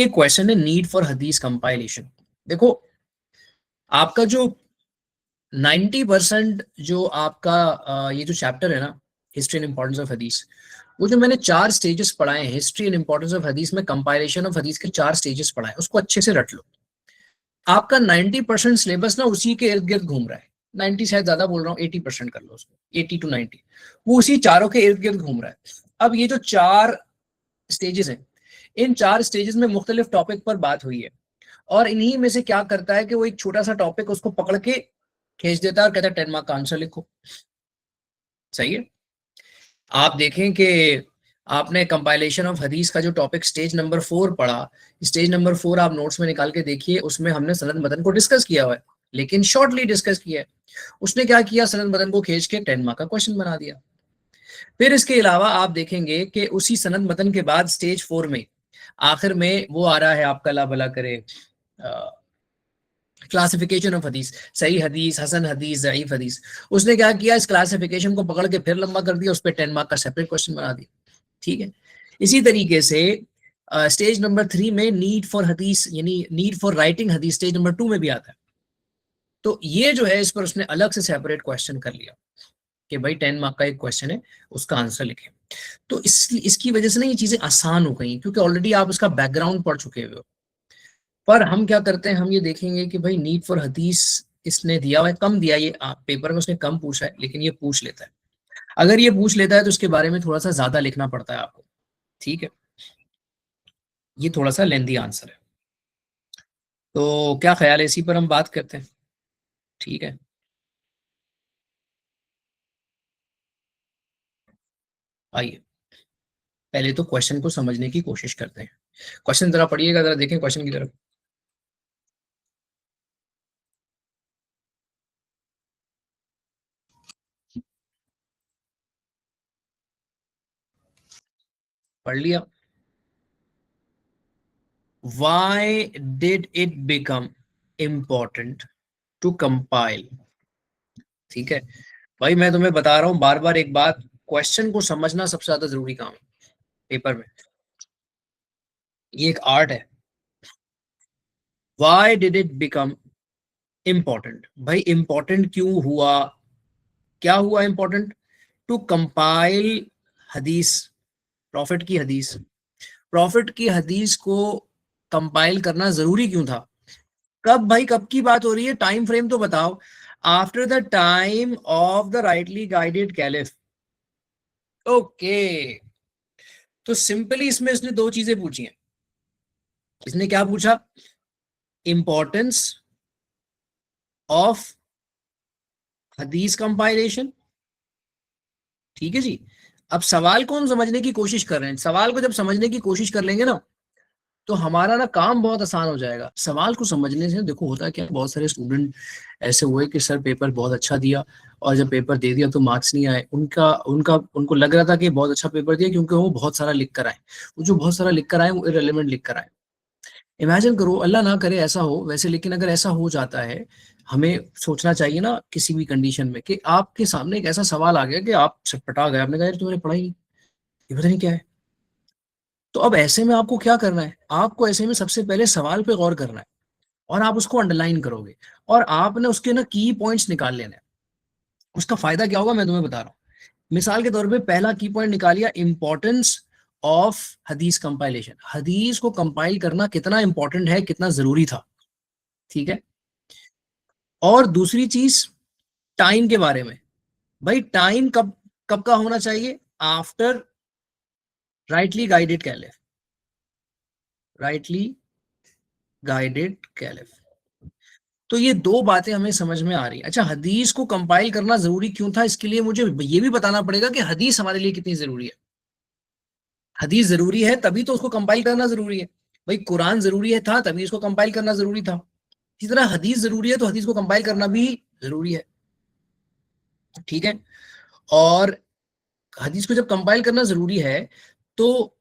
ये क्वेश्चन है need for हदीस कंपाइलेशन। देखो आपका जो 90% जो आपका ये जो चैप्टर है ना, हिस्ट्री एंड इंपॉर्टेंस ऑफ हदीस, वो जो मैंने 4 स्टेजेस पढ़ाए हैं हिस्ट्री एंड इंपॉर्टेंस ऑफ हदीस में, कंपाइलेशन ऑफ हदीस के 4 स्टेजेस पढ़ाए, उसको अच्छे से रट लो। आपका 90% सिलेबस ना उसी के इर्द गिर्द घूम रहा है। 90 शायद ज्यादा बोल रहा हूँ, 80% कर लो उसको, 80 to 90 वो उसी चारों के इर्द गिर्द घूम रहा है। अब ये जो 4 स्टेजेस हैं, इन 4 स्टेजेस में मुख्तलिफ टॉपिक पर बात हुई है, और इन्हीं में से क्या करता है कि वो एक छोटा सा टॉपिक उसको पकड़ के खींच देता है और कहता है 10 मार्क का आंसर लिखो। सही है। आप देखें कि आपने कंपाइलेशन ऑफ हदीस का जो टॉपिक स्टेज नंबर 4 पढ़ा, स्टेज नंबर 4 आप नोट्स में निकाल के देखिए, उसमें हमने सनद मतन को डिस्कस किया हुआ है, लेकिन शॉर्टली डिस्कस किया है। उसने क्या किया, सनद मतन को खींच के 10 मार्क का क्वेश्चन बना दिया। फिर इसके अलावा आप देखेंगे कि उसी सनद मतन के बाद स्टेज 4 में आखिर में वो आ रहा है आपका, अल्लाह भला करे, क्लासिफिकेशन ऑफ हदीस, सही हदीस, हसन हदीस, ज़ईफ हदीस। उसने क्या किया, इस क्लासिफिकेशन को पकड़ के फिर लंबा कर दिया, उस पर 10 मार्क का सेपरेट क्वेश्चन बना दिया। ठीक है। इसी तरीके से स्टेज नंबर 3 में नीड फॉर हदीस, यानी नीड फॉर राइटिंग हदीस, स्टेज नंबर 2 में भी आता है। तो ये जो है, इस पर उसने अलग से सेपरेट क्वेश्चन कर लिया कि भाई 10 मार्क का एक क्वेश्चन है, उसका आंसर लिखें। तो इसकी वजह से ना ये चीजें आसान हो गई, क्योंकि ऑलरेडी आप उसका बैकग्राउंड पढ़ चुके हुए हो। पर हम क्या करते हैं, हम ये देखेंगे कि भाई नीड फॉर हदीस इसने दिया हुआ है, कम दिया, ये पेपर में उसने कम पूछा है, लेकिन ये पूछ लेता है। अगर ये पूछ लेता है तो उसके बारे में थोड़ा सा ज्यादा लिखना पड़ता है आपको। ठीक है, ये थोड़ा सा लेंदी आंसर है। तो क्या ख्याल है, इसी पर हम बात करते हैं। ठीक है, आइए पहले तो क्वेश्चन को समझने की कोशिश करते हैं। क्वेश्चन जरा पढ़िएगा, जरा देखें क्वेश्चन की तरफ। पढ़ लिया। Why did it become important to compile? ठीक है भाई, मैं तुम्हें बता रहा हूं बार बार एक बात, क्वेश्चन को समझना सबसे ज्यादा जरूरी काम है पेपर में। ये एक आर्ट है। Why did it become important? भाई इंपॉर्टेंट क्यों हुआ, क्या हुआ इंपॉर्टेंट? टू कंपाइल हदीस, प्रॉफिट की हदीस, प्रॉफिट की हदीस को कंपाइल करना जरूरी क्यों था? कब भाई, कब की बात हो रही है, टाइम फ्रेम तो बताओ। After the time of the rightly guided caliph. Okay, तो सिंपली इसमें इसने 2 चीजें पूछी हैं। इसने क्या पूछा, इंपॉर्टेंस ऑफ हदीस कंपाइलेशन। ठीक है जी। अब सवाल को हम समझने की कोशिश कर रहे हैं, सवाल को जब समझने की कोशिश कर लेंगे ना, तो हमारा ना काम बहुत आसान हो जाएगा। सवाल को समझने से देखो होता है क्या, बहुत सारे स्टूडेंट ऐसे हुए कि सर पेपर बहुत अच्छा दिया, और जब पेपर दे दिया तो मार्क्स नहीं आए। उनका उनका उनको लग रहा था कि बहुत अच्छा पेपर दिया, क्योंकि वो बहुत सारा लिख कर आए। वो जो बहुत सारा लिख कर आए वो इरेलीवेंट लिख कर आए। इमेजिन करो, अल्लाह ना करे ऐसा हो वैसे, लेकिन अगर ऐसा हो जाता है, हमें सोचना चाहिए ना किसी भी कंडीशन में, कि आपके सामने एक ऐसा सवाल आ गया कि आप छटपटा गए, आपने कहा यार तुमने पढ़ा ही नहीं, ये पता नहीं क्या है। तो अब ऐसे में आपको क्या करना है, आपको ऐसे में सबसे पहले सवाल पे गौर करना है, और आप उसको अंडरलाइन करोगे, और आपने उसके ना की पॉइंट्स निकाल लेने हैं। उसका फायदा क्या होगा मैं तुम्हें बता रहा हूँ। मिसाल के तौर पे पहला की पॉइंट निकालिया, इंपॉर्टेंस ऑफ हदीस कंपाइलेशन, हदीस को कंपाइल करना कितना इंपॉर्टेंट है, कितना जरूरी था। ठीक है। और दूसरी चीज, टाइम के बारे में। भाई टाइम कब कब का होना चाहिए, after rightly guided caliph, rightly guided caliph. तो ये 2 बातें हमें समझ में आ रही है। अच्छा, हदीस को कंपाइल करना जरूरी क्यों था, इसके लिए मुझे ये भी बताना पड़ेगा कि हदीस हमारे लिए कितनी जरूरी है। हदीस जरूरी है तभी तो उसको कंपाइल करना जरूरी है। भाई कुरान जरूरी है था तभी इसको कंपाइल करना जरूरी था, इसी तरह हदीस जरूरी है तो हदीस को कंपाइल करना भी जरूरी है। ठीक है। और हदीस को जब कंपाइल करना जरूरी है, तो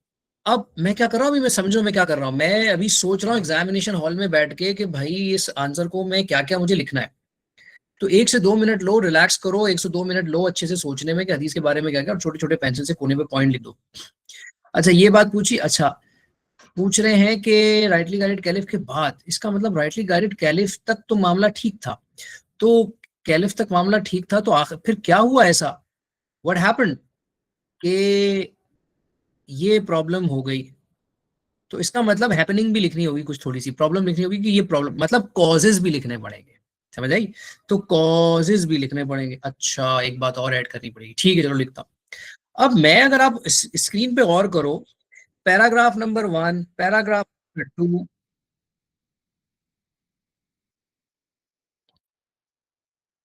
अब मैं क्या कर रहा हूँ, अभी मैं समझो मैं क्या कर रहा हूँ, मैं अभी सोच रहा हूँ एग्जामिनेशन हॉल में बैठ के कि भाई इस आंसर को मैं क्या क्या मुझे लिखना है। तो 1 से 2 मिनट लो, रिलैक्स करो, 1 से 2 मिनट लो अच्छे से सोचने में कि हदीस के बारे में क्या क्या, और छोटे छोटे पेंसिल से कोने पे पॉइंट लिख दो। अच्छा ये बात पूछी। अच्छा पूछ रहे हैं कि राइटली गाइडेड कैलिफ के बाद, इसका मतलब राइटली गाइडेड कैलिफ तक तो मामला ठीक था, तो कैलिफ तक मामला ठीक था, तो आखिर फिर क्या हुआ ऐसा, व्हाट हैपेंड, कि ये प्रॉब्लम हो गई। तो इसका मतलब हैपनिंग भी लिखनी होगी, कुछ थोड़ी सी प्रॉब्लम लिखनी होगी कि ये प्रॉब्लम, मतलब कॉजेज भी लिखने पड़ेंगे, समझ आई, तो कॉजेज भी लिखने पड़ेंगे। अच्छा, एक बात और ऐड करनी पड़ेगी, ठीक है चलो लिखता हूँ। अब मैं, अगर आप स्क्रीन पे गौर करो, पैराग्राफ नंबर 1, पैराग्राफ 2,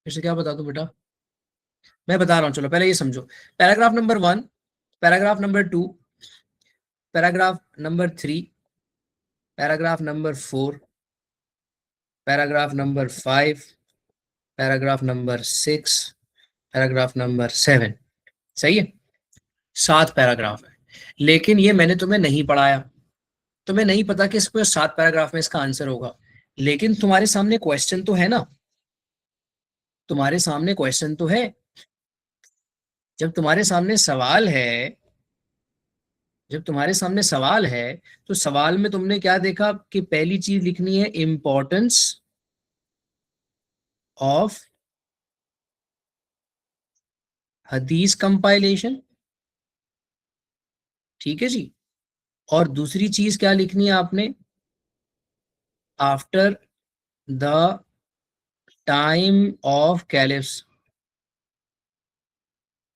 इसे क्या बता दूं बेटा, मैं बता रहा हूँ, चलो पहले ये समझो। Paragraph number 1, paragraph number 2, paragraph number 3, paragraph number 4, paragraph number 5, paragraph number 6, paragraph number 7, सही है, 7 पैराग्राफ है। लेकिन ये मैंने तुम्हें नहीं पढ़ाया, तुम्हें नहीं पता कि इसको 7 पैराग्राफ में इसका आंसर होगा, लेकिन तुम्हारे सामने क्वेश्चन तो है ना, तुम्हारे सामने क्वेश्चन तो है। जब तुम्हारे सामने सवाल है, जब तुम्हारे सामने सवाल है, तो सवाल में तुमने क्या देखा कि पहली चीज लिखनी है इंपॉर्टेंस ऑफ हदीस कंपाइलेशन, ठीक है जी। और दूसरी चीज क्या लिखनी है आपने, after the time of caliphs.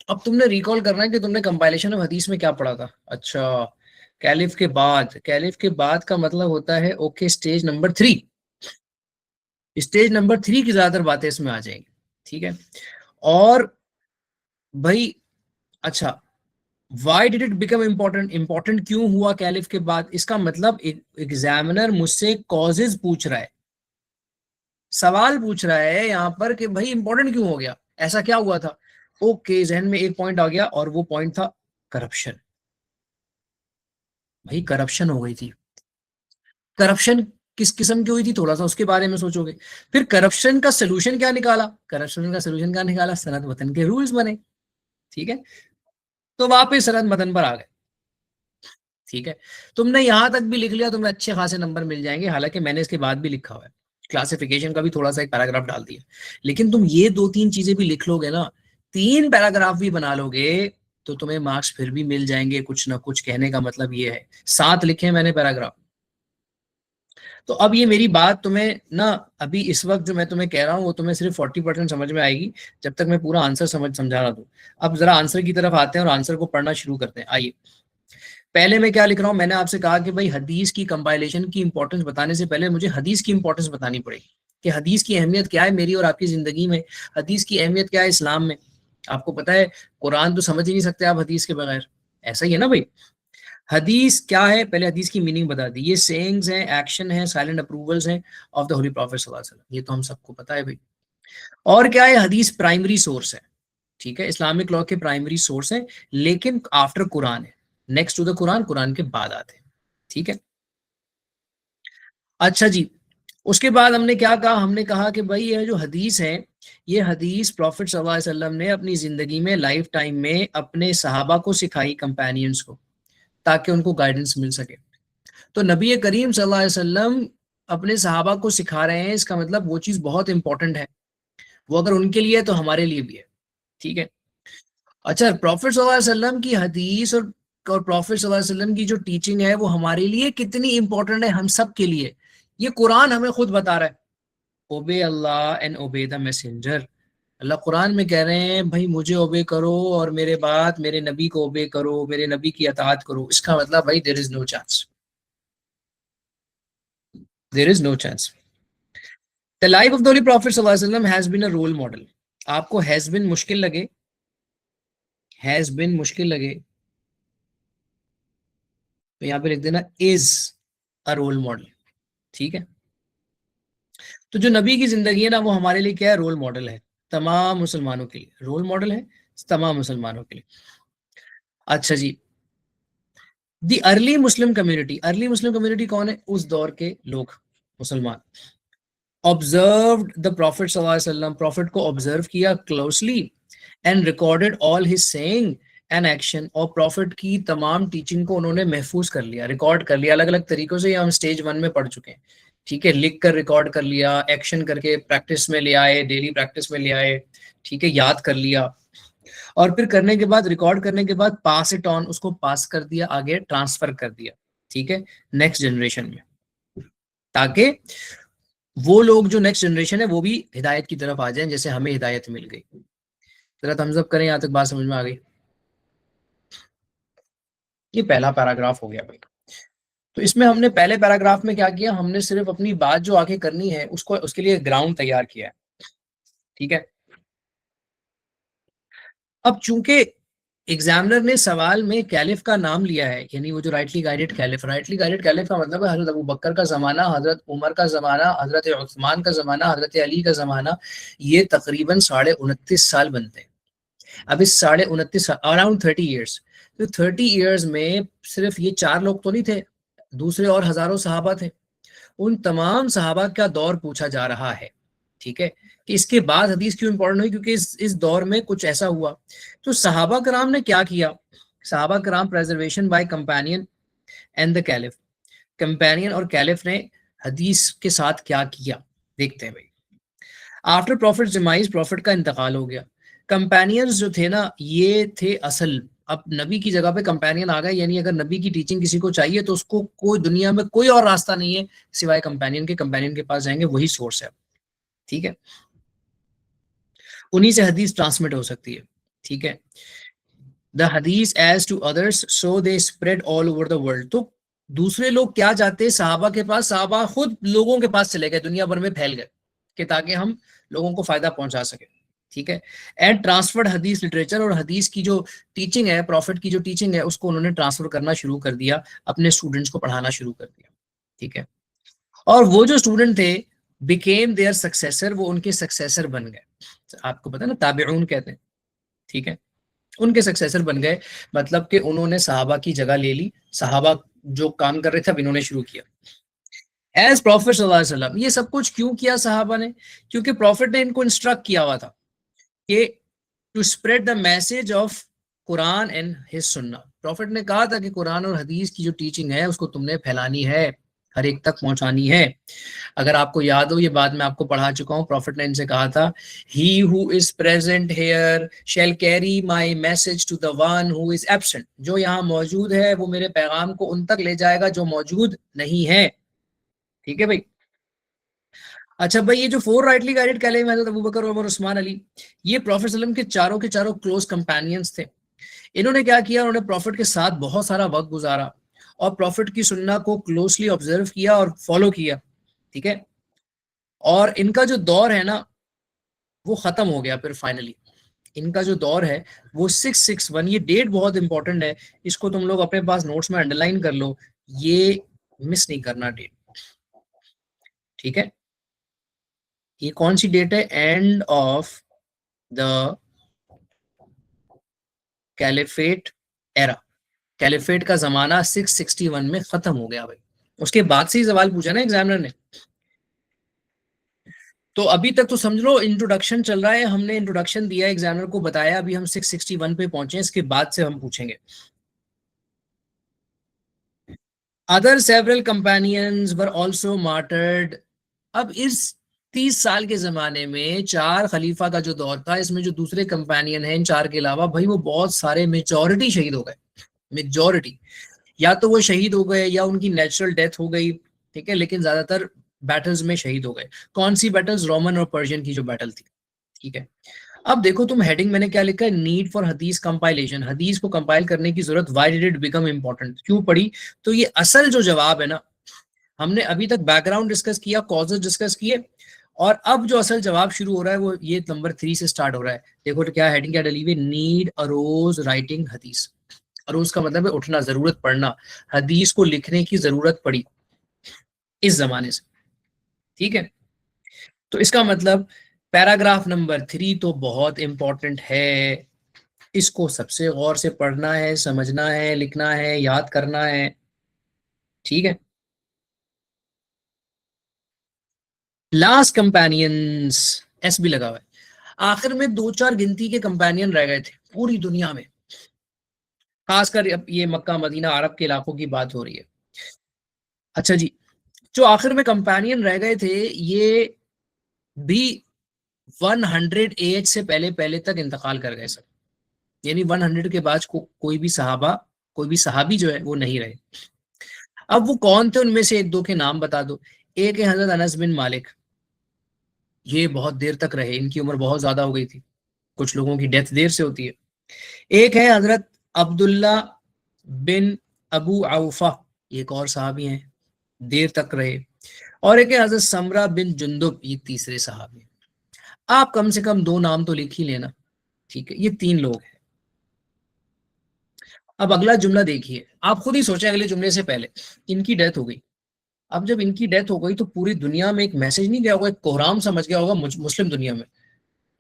अब तुमने रिकॉल करना है कि तुमने कंपाइलेशन ऑफ हदीस में क्या पढ़ा था। अच्छा, कैलिफ के बाद, कैलिफ के बाद का मतलब होता है okay stage number 3, stage number 3 की ज्यादातर बातें इसमें आ जाएंगी, ठीक है। और भाई, अच्छा, why did it become important, important क्यों हुआ कैलिफ के बाद, इसका मतलब एग्जामिनर मुझसे कॉजेज पूछ रहा है, सवाल पूछ रहा है यहाँ पर कि भाई इंपॉर्टेंट क्यों हो गया, ऐसा क्या हुआ था। ओके, जहन में एक पॉइंट आ गया, और वो पॉइंट था करप्शन। भाई करप्शन हो गई थी, करप्शन किस किस्म की हुई थी, थोड़ा सा उसके बारे में सोचोगे। फिर करप्शन का सोल्यूशन क्या निकाला, करप्शन का सोल्यूशन क्या निकाला, सनद वतन के रूल्स बने, ठीक है। तो वापस सनद वतन पर आ गए, ठीक है। तुमने यहां तक भी लिख लिया, तुम्हें अच्छे खासे नंबर मिल जाएंगे, हालांकि मैंने इसके बाद भी लिखा हुआ है, क्लासिफिकेशन का भी थोड़ा सा एक पैराग्राफ डाल दिया। लेकिन तुम ये 2-3 चीजें भी लिख लोगे ना, 3 पैराग्राफ भी बना लोगे, तो तुम्हें मार्क्स फिर भी मिल जाएंगे कुछ ना कुछ। कहने का मतलब ये है, 7 लिखे मैंने पैराग्राफ। तो अब ये मेरी बात तुम्हें ना, अभी इस वक्त जो मैं तुम्हें कह रहा हूँ वो तुम्हें सिर्फ 40% समझ में आएगी, जब तक मैं पूरा आंसर समझा रहा हूँ। अब जरा आंसर की तरफ आते हैं और आंसर को पढ़ना शुरू करते हैं। आइए, पहले मैं क्या लिख रहा हूं, मैंने आपसे कहा कि भाई हदीस की कंपाइलेशन की इंपॉर्टेंस बताने से पहले मुझे हदीस की इंपॉर्टेंस बतानी पड़ेगी, कि हदीस की अहमियत क्या है मेरी और आपकी जिंदगी में, हदीस की अहमियत क्या है इस्लाम में। आपको पता है कुरान तो समझ ही नहीं सकते आप हदीस के बगैर, ऐसा ही है ना भाई। हदीस क्या है, पहले हदीस की मीनिंग बता दी। ये सेइंग्स हैं, एक्शन है, साइलेंट अप्रूवल्स हैं ऑफ द होली प्रॉफेट सल्लल्लाहु अलैहि वसल्लम, ये तो हम सबको पता है भाई। और क्या है, हदीस प्राइमरी सोर्स है, ठीक है, इस्लामिक लॉ के प्राइमरी सोर्स है, लेकिन आफ्टर कुरान है, next to the Quran, Quran के बाद आते हैं, ठीक है। अच्छा जी, उसके बाद हमने क्या कहा, हमने कहा कि भाई ये जो हदीस है, ये हदीस प्रॉफिट सल्लल्लाहु अलैहि वसल्लम ने अपनी जिंदगी में, लाइफ टाइम में अपने सहाबा को सिखाई, कंपेनियंस को, ताकि उनको गाइडेंस मिल सके। तो नबी करीम सल्लल्लाहु अलैहि वसल्लम अपने सहाबा को सिखा रहे हैं, इसका मतलब वो चीज बहुत इंपॉर्टेंट है, वो अगर उनके लिए है तो हमारे लिए भी है, ठीक है। अच्छा, प्रॉफिट सल्लल्लाहु अलैहि वसल्लम की हदीस और प्रॉफिट सल्लल्लाहु अलैहि वसल्लम की जो टीचिंग है वो हमारे लिए कितनी इंपॉर्टेंट है, हम सब के लिए, ये कुरान हमें खुद बता रहा है। ओबे अल्लाह एंड ओबे द मैसेंजर, अल्लाह कुरान में कह रहे हैं भाई मुझे ओबे करो और मेरे बाद मेरे नबी को ओबे करो, मेरे नबी की अताअत करो। इसका मतलब भाई there is no chance, there is no chance. The life of the holy prophet सल्लल्लाहु अलैहि वसल्लम has been a role model. आपको हैज बीन मुश्किल लगे, हैज बीन मुश्किल लगे, तो यहाँ पे लिख देना इज अ रोल मॉडल, ठीक है। तो जो नबी की जिंदगी है ना, वो हमारे लिए क्या है, रोल मॉडल है, तमाम मुसलमानों के लिए रोल मॉडल है, तमाम मुसलमानों के लिए। अच्छा जी, the early Muslim community, early Muslim community कौन है, उस दौर के लोग, मुसलमान। ऑब्जर्व्ड द प्रॉफिट सल्लल्लाहु अलैहि वसल्लम, प्रॉफिट को ऑब्जर्व किया closely, and recorded all his saying, an action, और प्रॉफिट की तमाम टीचिंग को उन्होंने महफूज कर लिया, रिकॉर्ड कर लिया अलग अलग तरीकों से। ये हम स्टेज 1 में पढ़ चुके हैं, ठीक है। लिख कर रिकॉर्ड कर लिया, एक्शन करके प्रैक्टिस में ले आए, डेली प्रैक्टिस में ले आए, ठीक है, याद कर लिया, और फिर करने के बाद, रिकॉर्ड करने के बाद पास इट ऑन, उसको पास कर दिया, आगे ट्रांसफर कर दिया, ठीक है, नेक्स्ट जनरेशन में, ताकि वो लोग जो नेक्स्ट जनरेशन है वो भी हिदायत की तरफ आ जाएं जैसे हमें हिदायत मिल गई। जरा थम्स अप करें, यहां तक बात समझ में आ गई? ये पहला पैराग्राफ हो गया भाई। तो इसमें हमने पहले पैराग्राफ में क्या किया, हमने सिर्फ अपनी बात जो आगे करनी है उसको, उसके लिए ग्राउंड तैयार किया है, ठीक है। अब चूंकि एग्जामिनर ने सवाल में कैलिफ का नाम लिया है, यानी वो जो rightly guided caliph, rightly guided caliph का मतलब है हजरत अबू बकर का जमाना, हजरत उमर का जमाना, हजरत उस्मान का जमाना, हजरत अली का जमाना, ये तकरीबन 29.5 साल बनते हैं। अब इस 29.5, अराउंड 30 ईयर्स, तो 30 ईयर्स में सिर्फ ये 4 लोग तो नहीं थे, दूसरे और हजारों सहाबा थे। उन तमाम सहाबा का दौर पूछा जा रहा है, ठीक है, कि इसके बाद हदीस क्यों इंपॉर्टेंट हुई, क्योंकि इस दौर में कुछ ऐसा हुआ। तो सहाबा कराम ने क्या किया, सहाबा कराम, preservation by companion and the caliph, companion और कैलिफ ने हदीस के साथ क्या किया, देखते हैं भाई। आफ्टर प्रॉफिट जमाइज, प्रॉफिट का इंतकाल हो गया, कंपेनियंस जो थे ना, ये थे असल, अब नबी की जगह पे कंपेनियन आ गए, यानी अगर नबी की टीचिंग किसी को चाहिए तो उसको कोई दुनिया में कोई और रास्ता नहीं है सिवाय कंपेनियन के, कंपेनियन के पास जाएंगे, वही सोर्स है, ठीक है, उन्हीं से हदीस ट्रांसमिट हो सकती है, ठीक है। The hadith as to others so they spread all over the world, तो दूसरे लोग क्या जाते हैं सहाबा के पास, सहाबा खुद लोगों के पास चले गए, दुनिया भर में फैल गए, कि ताकि हम लोगों को फायदा पहुंचा सके, ठीक है। एंड ट्रांसफर्ड हदीस लिटरेचर, और हदीस की जो टीचिंग है, प्रॉफिट की जो टीचिंग है, उसको उन्होंने ट्रांसफर करना शुरू कर दिया, अपने स्टूडेंट्स को पढ़ाना शुरू कर दिया, ठीक है। और वो जो स्टूडेंट थे बिकेम देयर सक्सेसर, वो उनके सक्सेसर बन गए, आपको पता है ना, ताबिऊन कहते हैं, ठीक है, उनके सक्सेसर बन गए, मतलब कि उन्होंने सहाबा की जगह ले ली, सहाबा जो काम कर रहे थे अब इन्होंने शुरू किया। एज प्रॉफिट सल्लल्लाहु अलैहि वसल्लम, ये सब कुछ क्यों किया सहाबा ने, क्योंकि प्रॉफिट ने इनको इंस्ट्रक्ट किया हुआ था कि to spread the message of Quran and his sunnah, prophet ने कहा था कि कुरान और हदीस की जो टीचिंग है उसको तुमने फैलानी है, हर एक तक पहुंचानी है। अगर आपको याद हो, ये बात मैं आपको पढ़ा चुका हूँ, प्रॉफिट ने इनसे कहा था, he who is present here shall carry my message to the one who is absent, जो यहाँ मौजूद है वो मेरे पैगाम को उन तक ले जाएगा जो मौजूद नहीं है, ठीक है भाई। अच्छा भाई, ये जो 4 राइटली गाइडेड कैलिफ, हजरत अबू बकर, उमर, उस्मान, अली, ये प्रॉफिट सल्लम के चारों क्लोज कंपेनियंस थे। इन्होंने क्या किया, उन्होंने प्रॉफिट के साथ बहुत सारा वक्त गुजारा और प्रॉफिट की सुन्ना को क्लोजली ऑब्जर्व किया और फॉलो किया, ठीक है। और इनका जो दौर है ना वो खत्म हो गया फिर फाइनली, इनका जो दौर है वो 661, ये डेट बहुत इंपॉर्टेंट है, इसको तुम लोग अपने पास नोट्स में अंडरलाइन कर लो, ये मिस नहीं करना डेट, ठीक है। ये कौन सी डेट है, and of the caliphate era, caliphate का जमाना 661 में खत्म हो गया भाई। उसके बाद से ही सवाल पूछा ना एग्जामिनर ने। तो अभी तक तो समझ लो इंट्रोडक्शन चल रहा है, हमने इंट्रोडक्शन दिया, एग्जामिनर को बताया, अभी हम 661 पे पहुंचे, इसके बाद से हम पूछेंगे। Other several companions were also martyred, अब इस 30 साल के जमाने में 4 खलीफा का जो दौर था, इसमें जो दूसरे कंपेनियन हैं इन 4 के अलावा, भाई वो बहुत सारे, मेजॉरिटी शहीद हो गए, मेजॉरिटी, या तो वो शहीद हो गए या उनकी नेचुरल डेथ हो गई, ठीक है, लेकिन ज्यादातर बैटल्स में शहीद हो गए। कौन सी बैटल्स, रोमन और पर्शियन की जो बैटल थी, ठीक है। अब देखो तुम, हेडिंग मैंने क्या लिखा है, नीड फॉर हदीस कंपाइलेशन, हदीस को कंपाइल करने की जरूरत, why did it become important, क्यों पड़ी। तो ये असल जो जवाब है ना, हमने अभी तक बैकग्राउंड डिस्कस किया, कॉजेस डिस्कस किए, और अब जो असल जवाब शुरू हो रहा है वो ये नंबर 3 से स्टार्ट हो रहा है। देखो तो क्या हेडिंग क्या डली हुई, नीड अरोज राइटिंग हदीस, अरोज का मतलब है उठना, जरूरत पड़ना, हदीस को लिखने की जरूरत पड़ी इस जमाने से, ठीक है। तो इसका मतलब पैराग्राफ नंबर 3 तो बहुत इंपॉर्टेंट है, इसको सबसे गौर से पढ़ना है, समझना है, लिखना है, याद करना है, ठीक है। लास्ट कंपेनियंस, एस भी लगा हुआ है, आखिर में 2-4 गिनती के कंपेनियन रह गए थे पूरी दुनिया में, खासकर अब ये मक्का मदीना अरब के इलाकों की बात हो रही है। अच्छा जी, जो आखिर में कंपेनियन रह गए थे ये भी 100 एज से पहले पहले तक इंतकाल कर गए सब, यानी 100 के बाद कोई भी सहाबा, कोई भी सहाबी जो है वो नहीं रहे। अब वो कौन थे, उनमें से एक दो के नाम बता दो। एक है हजरत अनस बिन मालिक, ये बहुत देर तक रहे, इनकी उम्र बहुत ज्यादा हो गई थी, कुछ लोगों की डेथ देर से होती है। एक है हजरत अब्दुल्ला बिन अबू औफा, ये एक और साहबी हैं, देर तक रहे। और एक है हजरत समरा बिन जुंदुब, ये तीसरे साहबी हैं। आप कम से कम दो नाम तो लिख ही लेना, ठीक है, ये तीन लोग हैं। अब अगला जुमला देखिए, आप खुद ही सोचें, अगले जुमले से पहले इनकी डेथ हो गई। अब जब इनकी डेथ हो गई तो पूरी दुनिया में एक मैसेज नहीं गया होगा, एक कोहराम समझ गया होगा मुस्लिम दुनिया में,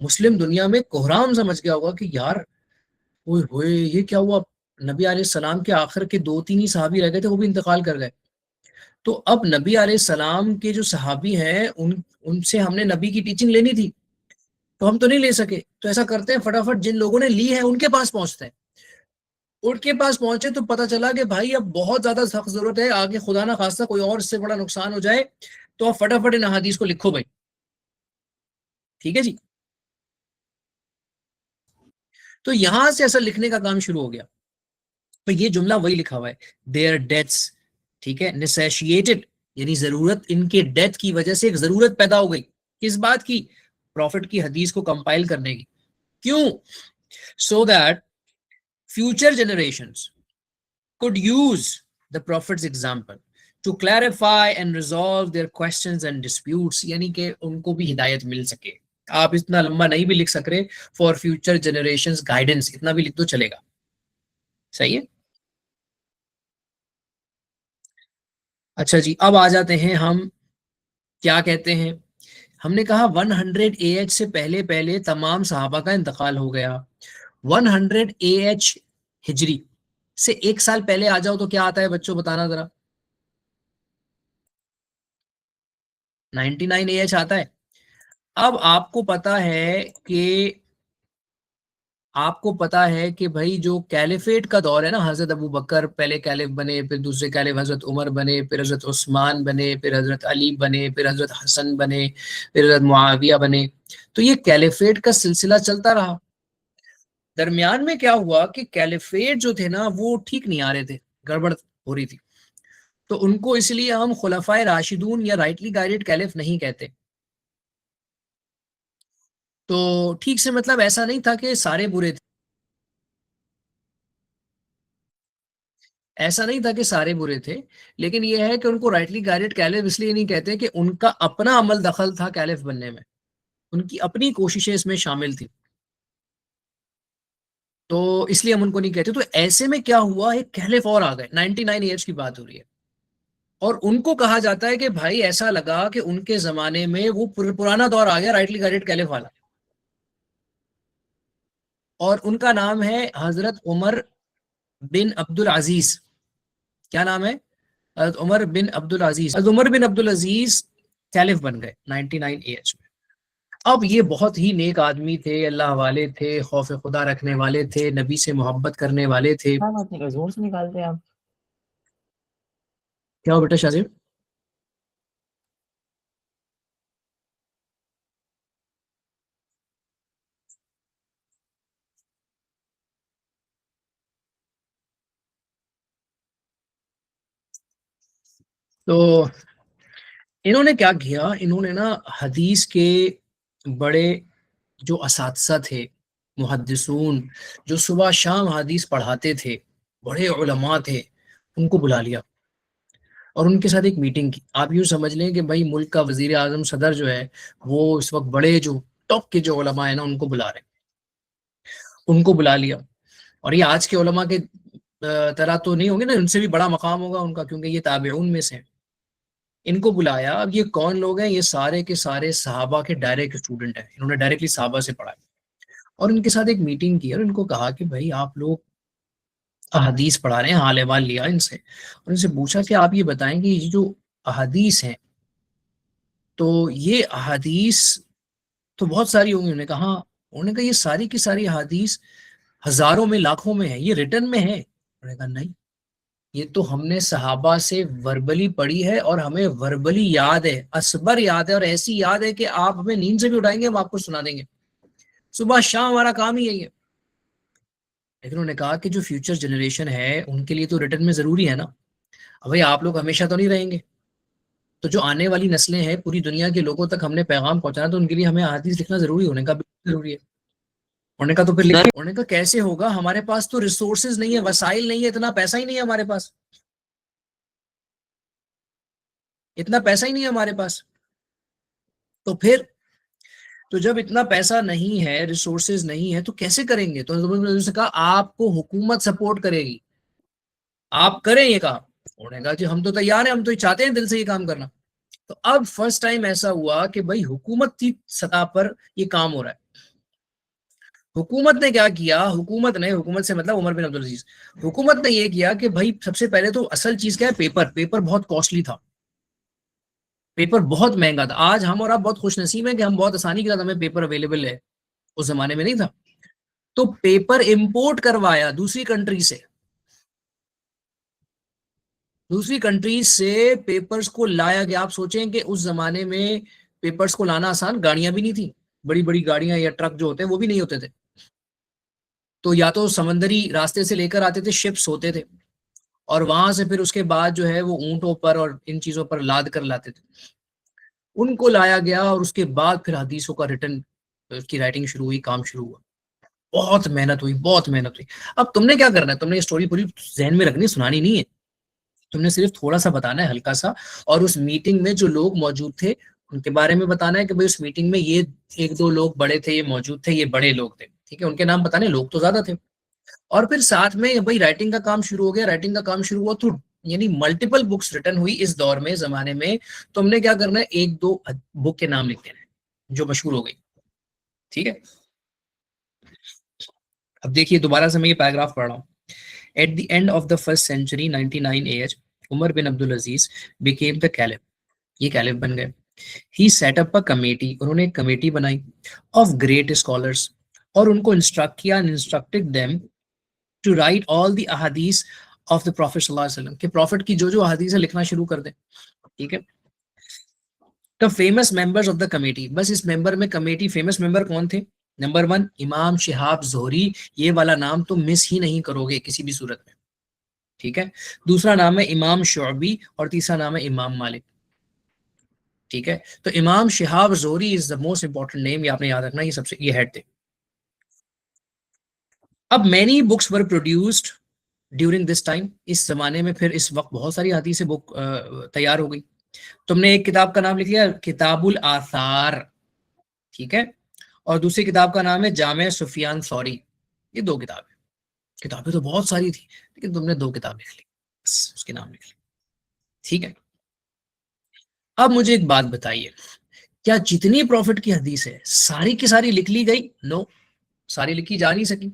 मुस्लिम दुनिया में कोहराम समझ गया होगा कि यार ओए होए ये क्या हुआ। नबी अलैहि सलाम के आखिर के दो तीन ही सहाबी रह गए थे, वो भी इंतकाल कर गए। तो अब नबी अलैहि सलाम के जो सहाबी हैं उनसे हमने नबी की टीचिंग लेनी थी, तो हम तो नहीं ले सके। तो ऐसा करते हैं, फटाफट जिन लोगों ने ली है उनके पास पहुंचते हैं। उनके पास पहुंचे तो पता चला कि भाई अब बहुत ज्यादा सख्त जरूरत है, आगे खुदा ना खास्ता कोई और इससे बड़ा नुकसान हो जाए, तो आप फटाफट इन अहादीस को लिखो भाई। ठीक है जी, तो यहां से ऐसा लिखने का काम शुरू हो गया। तो ये जुमला वही लिखा हुआ है, देयर डेथ्स, ठीक है, नेसेशिएटेड, यानी जरूरत, इनके डेथ की वजह से एक जरूरत पैदा हो गई। किस बात की? प्रॉफिट की हदीस को कंपाइल करने की। क्यों? So that future generations could use the prophet's example to clarify and resolve their questions and disputes, यानी कि उनको भी हिदायत मिल सके। आप इतना लंबा नहीं भी लिख सक रहे, फॉर फ्यूचर जनरेशंस गाइडेंस, इतना भी लिख दो चलेगा। सही है। अच्छा जी, अब आ जाते हैं हम, क्या कहते हैं, हमने कहा 100 AH से पहले पहले तमाम सहाबा का इंतकाल हो गया। 100 AH हिजरी से एक साल पहले आ जाओ तो क्या आता है बच्चों, बताना जरा। 99 AH आता है। अब आपको पता है कि भाई जो कैलिफेट का दौर है ना, हजरत अबू बकर पहले कैलिफ बने, फिर दूसरे कैलिफ हजरत उमर बने, फिर हजरत उस्मान बने, फिर हजरत अली बने, फिर हजरत हसन बने, फिर हजरत मुआविया बने। तो ये कैलिफेट का सिलसिला चलता रहा। दरमियान में क्या हुआ कि कैलिफेट जो थे ना वो ठीक नहीं आ रहे थे, गड़बड़ हो रही थी। तो उनको इसलिए हम खुलफाए राशिदून या राइटली गाइडेड कैलिफ नहीं कहते। तो ठीक से मतलब ऐसा नहीं था कि सारे बुरे थे, ऐसा नहीं था कि सारे बुरे थे, लेकिन यह है कि उनको राइटली गाइडेड कैलिफ इसलिए नहीं कहते कि उनका अपना अमल दखल था कैलिफ बनने में, उनकी अपनी कोशिशें इसमें शामिल थी, तो इसलिए हम उनको नहीं कहते। तो ऐसे में क्या हुआ, एक कैलिफ और आ गए, 99 ईयर्स की बात हो रही है, और उनको कहा जाता है कि भाई ऐसा लगा कि उनके जमाने में वो पुराना दौर आ गया राइटली गाइडेड कैलिफ वाला। और उनका नाम है हजरत उमर बिन अब्दुल अजीज। क्या नाम है? हजरत उमर बिन अब्दुल अजीज। हजरत उमर बिन अब्दुल अजीज कैलिफ बन गए 99 एज में। अब ये बहुत ही नेक आदमी थे, अल्लाह वाले थे, खौफ खुदा रखने वाले थे, नबी से मोहब्बत करने वाले थे। क्या बात नहीं कर, जोर से निकालते हैं आप। क्या हो बेटा शाजिब? तो इन्होंने क्या किया, इन्होंने ना हदीस के बड़े जो असातिज़ा थे, मुहद्दिसून, जो सुबह शाम हदीस पढ़ाते थे, बड़े उलमा थे, उनको बुला लिया और उनके साथ एक मीटिंग की। आप यूँ समझ लें कि भाई मुल्क का वजीर आजम सदर जो है वो इस वक्त बड़े जो टॉप के जो उलमा है ना उनको बुला रहे हैं। उनको बुला लिया, और ये आज के उलमा के तरह तो नहीं होंगे ना, उनसे भी बड़ा मकाम होगा उनका, क्योंकि ये ताबिऊन में से हैं। इनको बुलाया। अब ये कौन लोग हैं? ये सारे के सारे सहाबा के डायरेक्ट स्टूडेंट हैं, इन्होंने डायरेक्टली सहाबा से पढ़ा है। और इनके साथ एक मीटिंग की और इनको कहा कि भाई आप लोग अहदीस पढ़ा रहे हैं, हाल अहवाल लिया इनसे और इनसे पूछा कि आप ये बताएं कि ये जो अहदीस हैं, तो ये अहदीस तो बहुत सारी होंगी। उन्होंने कहा ये सारी की सारी अहदीस हजारों में लाखों में है, ये रिटर्न में है, उन्होंने कहा नहीं, ये तो हमने सहाबा से वर्बली पढ़ी है और हमें वर्बली याद है, असबर याद है, और ऐसी याद है कि आप हमें नींद से भी उठाएंगे, हम आपको सुना देंगे, सुबह शाम हमारा काम ही यही है। लेकिन उन्होंने कहा कि जो फ्यूचर जनरेशन है उनके लिए तो रिटर्न में जरूरी है ना। अब भाई आप लोग हमेशा तो नहीं रहेंगे, तो जो आने वाली नस्लें हैं, पूरी दुनिया के लोगों तक हमने पैगाम पहुंचाना, तो उनके लिए हमें हदीस लिखना जरूरी होने का बिल्कुल जरूरी है। उन्होंने कहा तो फिर लिखिए। उन्होंने कहा कैसे होगा, हमारे पास तो रिसोर्सेज नहीं है, वसाइल नहीं है, इतना पैसा ही नहीं है हमारे पास, इतना पैसा ही नहीं है हमारे पास। तो फिर, तो जब इतना पैसा नहीं है, रिसोर्सेज नहीं है, तो कैसे करेंगे? तो उसने कहा आपको हुकूमत सपोर्ट करेगी, आप करें ये काम। उन्होंने कहा जी हम तो तैयार हैं, हम तो चाहते हैं दिल से ये काम करना। तो अब फर्स्ट टाइम ऐसा हुआ कि भाई हुकूमत की सतह पर ये काम हो रहा है। हुकूमत ने क्या किया, हुकूमत से मतलब उमर बिन अब्दुल अजीज, हुकूमत ने ये किया कि भाई सबसे पहले तो असल चीज क्या है, पेपर। पेपर बहुत कॉस्टली था, पेपर बहुत महंगा था। आज हम और आप बहुत खुशनसीब हैं कि हम बहुत आसानी के साथ हमें पेपर अवेलेबल है, उस जमाने में नहीं था। तो पेपर इंपोर्ट करवाया दूसरी कंट्री से, दूसरी कंट्री से पेपर्स को लाया गया। आप सोचें कि उस जमाने में पेपर्स को लाना आसान, गाड़ियां भी नहीं थी, बड़ी बड़ी गाड़ियां या ट्रक जो होते हैं वो भी नहीं होते थे। तो या तो समंदरी रास्ते से लेकर आते थे, शिप्स होते थे, और वहां से फिर उसके बाद जो है वो ऊंटों पर और इन चीजों पर लाद कर लाते थे। उनको लाया गया और उसके बाद फिर हदीसों का रिटर्न की राइटिंग शुरू हुई, काम शुरू हुआ। बहुत मेहनत हुई, बहुत मेहनत हुई। अब तुमने क्या करना है, तुमने ये स्टोरी पूरी जहन में रखनी, सुनानी नहीं है, तुमने सिर्फ थोड़ा सा बताना है, हल्का सा। और उस मीटिंग में जो लोग मौजूद थे उनके बारे में बताना है कि भाई उस मीटिंग में ये एक दो लोग बड़े थे, ये मौजूद थे, ये बड़े लोग थे, ठीक है, उनके नाम बताने, लोग तो ज्यादा थे। और फिर साथ में भाई राइटिंग का काम शुरू हो गया। राइटिंग का काम शुरू हुआ तो यानी मल्टीपल बुक्स रिटर्न हुई इस दौर में, जमाने में। तो हमने क्या करना है, एक दो बुक के नाम लिख देना है जो मशहूर हो गई, ठीक है। अब देखिए दोबारा से मैं ये पैराग्राफ पढ़ रहा हूँ। At the end of the first century 99 as Umar bin Abdul Aziz became the caliph, ये कैलिफ बन गए। He set up a committee, उन्होंने एक कमेटी बनाई ऑफ ग्रेट स्कॉलर्स, और उनको इंस्ट्रक्ट किया, instructed them to write all the ahadith of the prophet सल्लल्लाहु अलैहि वसल्लम, कि प्रॉफिट की जो जो अहादीस है लिखना शुरू कर दें, ठीक है। The famous members of the committee, बस इस मेंबर में, कमेटी फेमस मेंबर कौन थे? नंबर 1 इमाम शिहाब जोहरी, ये वाला नाम तो मिस ही नहीं करोगे किसी भी सूरत में, ठीक है। दूसरा नाम है इमाम शुअबी, और तीसरा नाम है इमाम मालिक, ठीक है। तो Imam Shihab Zuhri is the most important name, ये आपने याद रखना, ये सबसे, ये हेड थे। अब many books were produced during this time, इस जमाने में फिर इस वक्त बहुत सारी हदीसें बुक तैयार हो गई। तुमने एक किताब का नाम लिख लिया, किताबुल आसार, ठीक है, और दूसरी किताब का नाम है जामे सुफियान सौरी। ये दो किताबें, किताबें तो बहुत सारी थी, लेकिन तुमने दो किताब लिख ली, बस उसके नाम लिख ली, ठीक है। अब मुझे एक बात बताइए, क्या जितनी प्रॉफिट की हदीस है सारी की सारी लिख ली गई? नो, सारी लिखी जा नहीं सकी।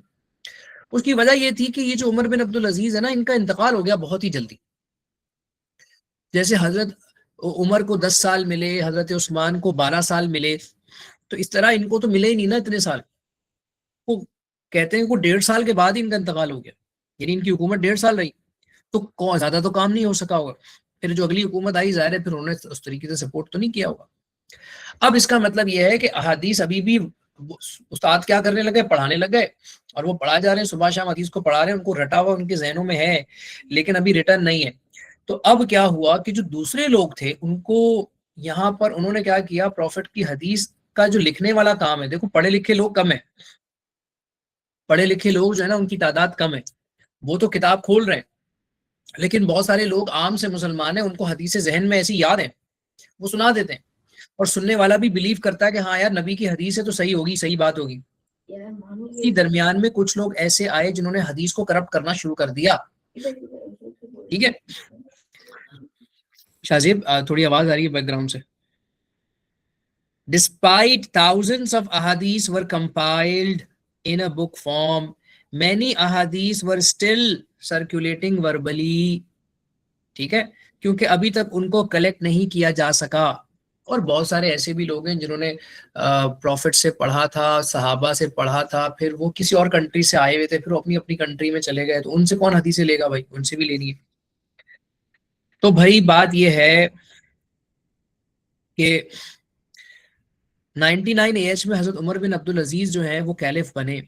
उसकी वजह यह थी कि ये जो उमर बिन अब्दुल अजीज है ना, इनका इंतकाल हो गया बहुत ही जल्दी। जैसे हजरत उमर को 10 साल मिले, हजरत उस्मान को 12 साल मिले, तो इस तरह इनको तो मिले ही नहीं ना इतने साल। वो कहते हैं को 1.5 साल के बाद ही इनका इंतकाल हो गया, यानी इनकी हुकूमत 1.5 साल रही, तो ज्यादा तो काम नहीं हो सका होगा। फिर जो अगली हुकूमत आई, जाहिर है फिर उन्होंने उस तरीके से सपोर्ट तो नहीं किया होगा। अब इसका मतलब यह है कि अहादीस अभी भी उस्ताद क्या करने लगे, पढ़ाने लग गए, और वो पढ़ा जा रहे हैं, सुबह शाम हदीस को पढ़ा रहे हैं, उनको रटा हुआ उनके जहनों में है, लेकिन अभी रिटर्न नहीं है। तो अब क्या हुआ कि जो दूसरे लोग थे उनको यहाँ पर उन्होंने क्या किया, प्रॉफिट की हदीस का जो लिखने वाला काम है, देखो पढ़े लिखे लोग कम है, पढ़े लिखे लोग जो है ना उनकी तादाद कम है, वो तो किताब खोल रहे हैं, लेकिन बहुत सारे लोग आम से मुसलमान हैं, उनको हदीसें जहन में ऐसी याद है, वो सुना देते हैं, और सुनने वाला भी बिलीव करता है कि हाँ यार नबी की हदीस है तो सही होगी, सही बात होगी। इसी दरमियान में कुछ लोग ऐसे आए जिन्होंने हदीस को करप्ट करना शुरू कर दिया, ठीक है। शाहजेब थोड़ी आवाज आ रही है बैकग्राउंड से। Despite thousands of ahadith were compiled in a book form, many ahadith were still circulating verbally, ठीक है, क्योंकि अभी तक उनको कलेक्ट नहीं किया जा सका, और बहुत सारे ऐसे भी लोग हैं जिन्होंने प्रॉफिट से पढ़ा था, सहाबा से पढ़ा था, फिर वो किसी और कंट्री से आए हुए थे, फिर वो अपनी अपनी कंट्री में चले गए, तो उनसे कौन हदीसें लेगा भाई, उनसे भी लेनी है। तो भाई बात ये है कि 99 एएच में हजरत उमर बिन अब्दुल अजीज जो है वो कैलिफ बने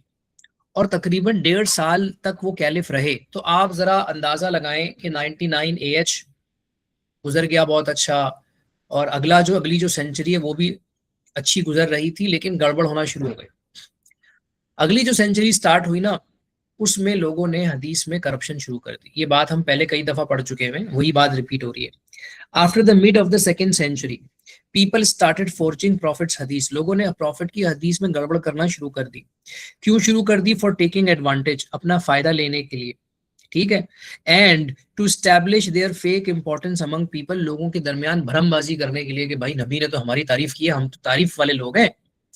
और तकरीबन 1.5 साल तक वो कैलिफ रहे। तो आप जरा अंदाजा लगाएं कि 99 एएच गुजर गया, बहुत अच्छा, और अगली जो सेंचुरी है वो भी अच्छी गुजर रही थी, लेकिन गड़बड़ होना शुरू हो गई। अगली जो सेंचुरी स्टार्ट हुई ना, उसमें लोगों ने हदीस में करप्शन शुरू कर दी। ये बात हम पहले कई दफा पढ़ चुके हैं, वही बात रिपीट हो रही है। After the mid of the second century people started forging prophet's hadith. लोगों ने प्रॉफिट की हदीस में गड़बड़ करना शुरू कर दी। क्यों शुरू कर दी? फॉर टेकिंग एडवांटेज, अपना फायदा लेने के लिए, ठीक है। And to establish their fake importance among people, लोगों के दरमियान भरमबाजी करने के लिए कि भाई नबी ने तो हमारी तारीफ की है, हम तो तारीफ वाले लोग हैं,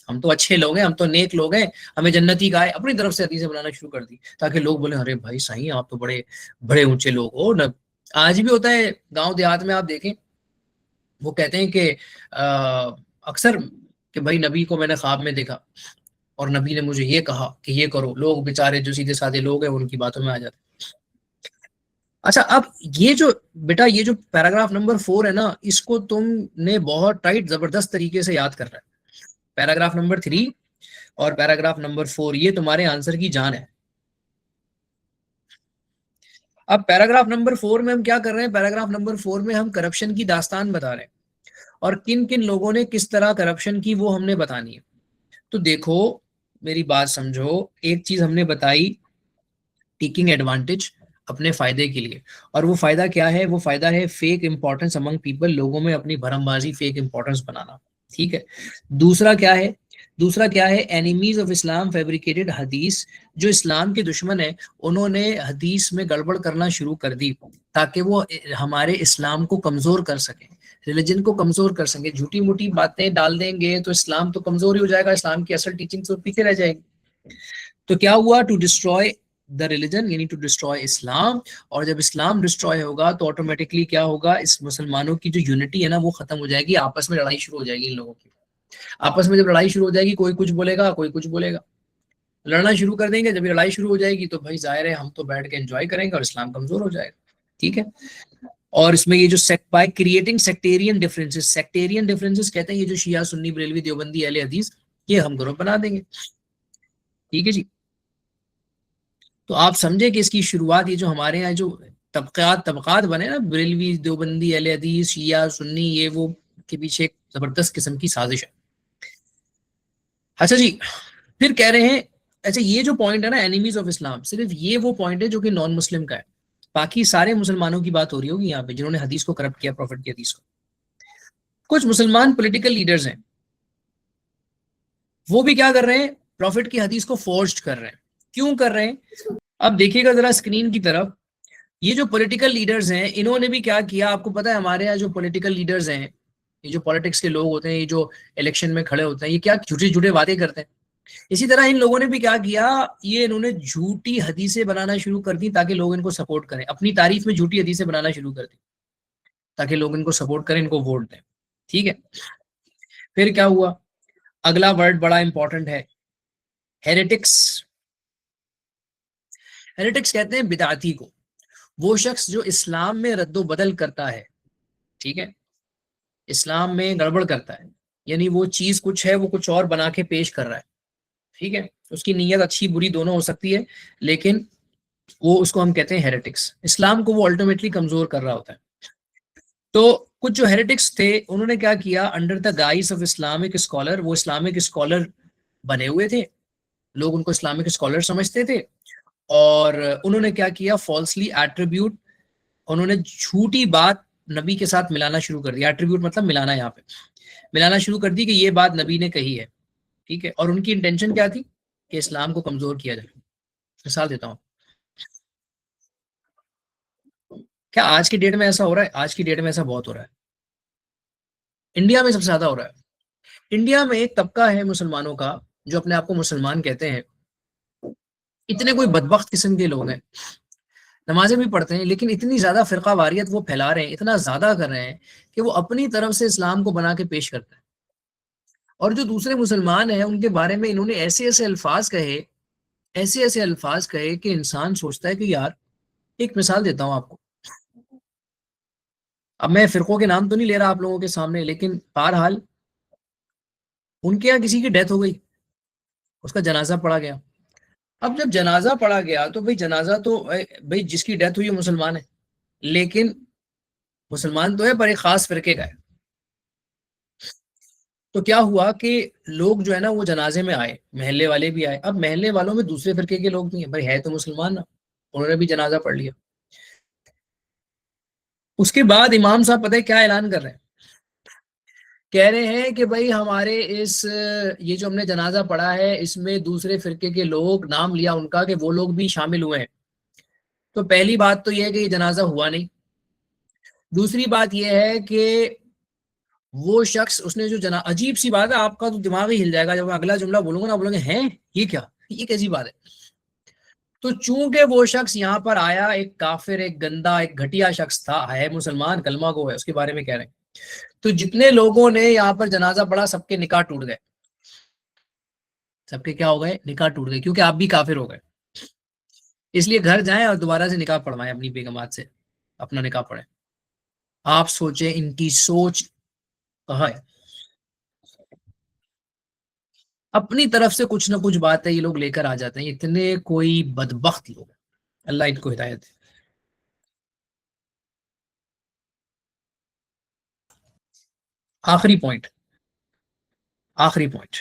हम तो अच्छे लोग हैं, हम तो नेक लोग हैं, हमें जन्नती का है, अपनी तरफ से हदीसें बनाना शुरू कर दी ताकि लोग बोले अरे भाई सही आप तो बड़े बड़े ऊंचे लोग हो न। आज भी होता है गांव देहात में, आप देखें वो कहते हैं कि अक्सर कि भाई नबी को मैंने ख्वाब में देखा और नबी ने मुझे ये कहा कि ये करो। लोग बेचारे जो सीधे साधे लोग हैं उनकी बातों में आ जाते हैं। अच्छा, अब ये जो बेटा ये जो पैराग्राफ नंबर 4 है ना, इसको तुमने बहुत टाइट जबरदस्त तरीके से याद करना है। पैराग्राफ नंबर 3 और पैराग्राफ नंबर 4 ये तुम्हारे आंसर की जान है। अब पैराग्राफ नंबर 4 में हम क्या कर रहे हैं? पैराग्राफ नंबर 4 में हम करप्शन की दास्तान बता रहे हैं और किन किन लोगों ने किस तरह करप्शन की वो हमने बतानी है। तो देखो मेरी बात समझो, एक चीज हमने बताई, टेकिंग एडवांटेज, अपने फायदे के लिए। और वो फायदा क्या है? वो फायदा है फेक इंपॉर्टेंस अमंग पीपल, लोगों में अपनी भरमबाजी, फेक इंपॉर्टेंस बनाना, ठीक है। दूसरा क्या है? दूसरा क्या है? एनिमीज ऑफ इस्लाम फैब्रिकेटेड हदीस, जो इस्लाम के दुश्मन है उन्होंने हदीस में गड़बड़ करना शुरू कर दी ताकि वो हमारे इस्लाम को कमजोर कर सके, रिलीजन को कमजोर कर सके। झूठी मूठी बातें डाल देंगे तो इस्लाम तो कमजोर ही हो जाएगा, इस्लाम की असल टीचिंग तो पीछे रह जाएगी। तो क्या हुआ? टू डिस्ट्रॉय द रिलीजन, यानी टू डिस्ट्रॉय इस्लाम। और जब इस्लाम डिस्ट्रॉय होगा तो ऑटोमेटिकली क्या होगा? इस मुसलमानों की जो यूनिटी है ना वो खत्म हो जाएगी, आपस में लड़ाई शुरू हो जाएगी इन लोगों की। आपस में जब लड़ाई शुरू हो जाएगी, कोई कुछ बोलेगा कोई कुछ बोलेगा, लड़ना शुरू कर देंगे। जब ये लड़ाई शुरू हो जाएगी तो भाई जाहिर है हम तो बैठ के एंजॉय करेंगे और इस्लाम कमजोर हो जाएगा, ठीक है। और इसमें ये जो by creating sectarian differences, sectarian differences कहते हैं ये जो शिया सुन्नी बरेलवी देवबंदी अहले हदीस, ये हम ग्रुप बना देंगे, ठीक है जी। तो आप समझे कि इसकी शुरुआत ये जो हमारे यहाँ जो तबकात तबकात बने ना, बरेलवी देवबंदी अहले हदीस शिया सुन्नी, ये वो के पीछे एक जबरदस्त किस्म की साजिश है। अच्छा जी, फिर कह रहे हैं, अच्छा ये जो पॉइंट है ना एनिमीज ऑफ इस्लाम, सिर्फ ये वो पॉइंट है जो कि नॉन मुस्लिम का है। बाकी सारे मुसलमानों की बात हो रही होगी यहाँ पे जिन्होंने हदीस को करप्ट किया, प्रॉफिट की हदीस को। कुछ मुसलमान पॉलिटिकल लीडर्स हैं, वो भी क्या कर रहे हैं? प्रॉफिट की हदीस को फोर्स्ड कर रहे हैं। क्यों कर रहे हैं? अब देखिएगा जरा स्क्रीन की तरफ, ये जो पॉलिटिकल लीडर्स हैं इन्होंने भी क्या किया? आपको पता है हमारे यहाँ जो पॉलिटिकल लीडर्स हैं, ये जो पॉलिटिक्स के लोग होते हैं, ये जो इलेक्शन में खड़े होते हैं, ये क्या झूठे झूठे वादे करते हैं। इसी तरह इन लोगों ने भी क्या किया? ये इन्होंने झूठी हदीसें बनाना शुरू कर दी ताकि लोग इनको सपोर्ट करें, अपनी तारीफ में झूठी हदीसें बनाना शुरू कर दी ताकि लोग इनको सपोर्ट करें, इनको वोट दें, ठीक है। फिर क्या हुआ? अगला वर्ड बड़ा इंपॉर्टेंट है, हेरेटिक्स। हेरेटिक्स कहते हैं बिदाती को, वो शख्स जो इस्लाम में रद्दो बदल करता है, ठीक है, इस्लाम में गड़बड़ करता है, यानी वो चीज कुछ है वो कुछ और बना के पेश कर रहा है, ठीक है। उसकी नीयत अच्छी बुरी दोनों हो सकती है, लेकिन वो उसको हम कहते हैं हेरेटिक्स। इस्लाम को वो अल्टीमेटली कमजोर कर रहा होता है। तो कुछ जो हेरेटिक्स थे उन्होंने क्या किया? Under the guys of Islamic scholar, वो इस्लामिक स्कॉलर बने हुए थे, लोग उनको इस्लामिक स्कॉलर समझते थे, और उन्होंने क्या किया? फॉल्सली एट्रीब्यूट, उन्होंने झूठी बात नबी के साथ मिलाना शुरू कर दिया। एट्रीब्यूट मतलब मिलाना, यहाँ पे मिलाना शुरू कर दी कि ये बात नबी ने कही है, ठीक है। और उनकी इंटेंशन क्या थी? कि इस्लाम को कमजोर किया जाए। मिसाल देता हूँ, क्या आज की डेट में ऐसा हो रहा है? आज की डेट में ऐसा बहुत हो रहा है, इंडिया में सबसे ज्यादा हो रहा है। इंडिया में एक तबका है मुसलमानों का जो अपने आप को मुसलमान कहते हैं, इतने कोई बदबख्त किस्म के लोग हैं नमाजें भी पढ़ते हैं, लेकिन इतनी ज्यादा फिरका वारियत वो फैला रहे हैं, इतना ज्यादा कर रहे हैं कि वो अपनी तरफ से इस्लाम को बना के पेश करते हैं। और जो दूसरे मुसलमान हैं उनके बारे में इन्होंने ऐसे ऐसे अल्फाज कहे, ऐसे ऐसे अल्फाज कहे कि इंसान सोचता है कि यार, एक मिसाल देता हूं आपको। अब मैं फिरकों के नाम तो नहीं ले रहा आप लोगों के सामने, लेकिन बहरहाल उनके यहाँ किसी की डेथ हो गई, उसका जनाजा पड़ा गया। अब जब जनाजा पड़ा गया तो भाई जनाजा तो भाई जिसकी डेथ हुई है मुसलमान है, लेकिन मुसलमान तो है पर एक खास फिरके का है। तो क्या हुआ कि लोग जो है ना वो जनाजे में आए, मोहल्ले वाले भी आए। अब मोहल्ले वालों में दूसरे फिरके के लोग नहीं है, भाई है तो मुसलमान ना, उन्होंने भी जनाजा पढ़ लिया। उसके बाद इमाम साहब पता है क्या ऐलान कर रहे हैं? कह रहे हैं कि भाई हमारे इस ये जो हमने जनाजा पढ़ा है इसमें दूसरे फिरके के लोग, नाम लिया उनका कि वो लोग भी शामिल हुए हैं। तो पहली बात तो यह है कि ये जनाजा हुआ नहीं। दूसरी बात यह है कि वो शख्स, उसने जो जना, अजीब सी बात है, आपका तो दिमाग ही हिल जाएगा जब मैं अगला जुमला बोलूंगा ना, बोलोगे हैं ये क्या, ये कैसी बात है। तो चूंकि वो शख्स यहाँ पर आया, एक काफिर, एक गंदा, एक घटिया शख्स था, है मुसलमान, कलमा को है, उसके बारे में कह रहे हैं। तो जितने लोगों ने यहाँ पर जनाजा पढ़ा सबके निकाह टूट गए। सबके क्या हो गए? निकाह टूट गए, क्योंकि आप भी काफिर हो गए। इसलिए घर जाएं और दोबारा से निकाह पढ़वाएं अपनी बेगमात से, अपना निकाह पढ़ें। आप सोचें इनकी सोच कहाँ है। अपनी तरफ से कुछ ना कुछ बातें ये लोग लेकर आ जाते हैं, इतने कोई बदबख्त लोग हैं। अल्लाह इनको हिदायत दे। आखिरी पॉइंट, आखिरी पॉइंट,